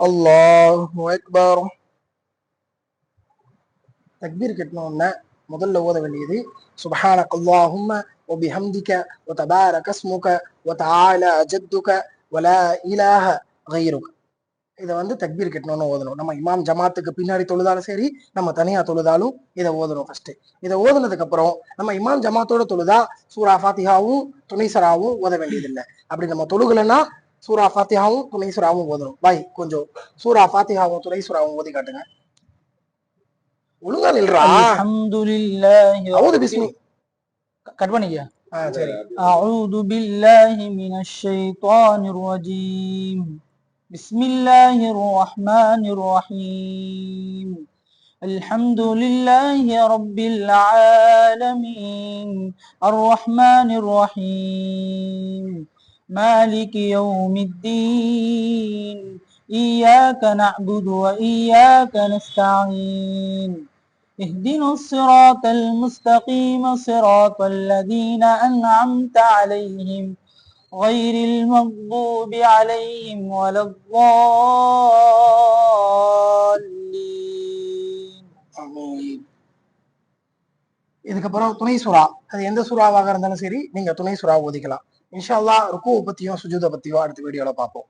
அல்லாஹு அக்பர். தக்பீர் கட்டணும்னா முதல்ல ஓத வேண்டியது சுப்ஹானக அல்லாஹும்ம வ பிஹம்திக வ தபாரக ஸ்முக வ தஆலா ஜத்துக வ லா இலாஹ கைருக. இதை வந்து தக்பீர் கட்டணும்னு ஓதணும். நம்ம இமாம் ஜமாத்துக்கு பின்னாடி தொழுதாலும் சரி, நம்ம தனியா தொழுதாலும் இதை ஓதணும். ஃபர்ஸ்ட் இதை ஓதுனதுக்கு அப்புறம் நம்ம இமாம் ஜமாத்தோட தொழுதா சூரா ஃபாத்திஹாவும் துணைசராவும் ஓத வேண்டியதில்லை. அப்படி நம்ம தொழுகலைன்னா சூரா ஃபாத்திஹாவும் துணைசுராவும் ஓதணும். பாய் கொஞ்சம் சூரா ஃபாத்திஹாவும் துணைசுராவும் ஓதி காட்டுங்க. ஒழுங்கா நில்றா. அல்ஹம்துலில்லாஹி அவுது பிஸ்மி கட் பண்ணிக்க. சரி. அஊது பில்லாஹி மினஷ் ஷைத்தானிர் ரஜீம். பிஸ்மில்லாஹிர் ரஹ்மானிர் ரஹீம். அல்ஹம்துலில்லாஹி ரப்பில் ஆலமீன். அர்ரஹ்மானிர் ரஹீம். மாலிகி யௌமித்தீன். إياك نعبد وإياك نستعين. اهدنا الصراط المستقيم صراط الذين أنعمت عليهم غير المغضوب عليهم ولا الضالين. இதுக்கப்புறம் துணை சுறா, அது எந்த சுறாவாக இருந்தாலும் சரி நீங்க துணை சுறா ஓதிக்கலாம். இன்ஷா அல்லாஹ் ருக்குவை பத்தியும் சுஜூதை பத்தியும் அடுத்த வீடியோல பார்ப்போம்.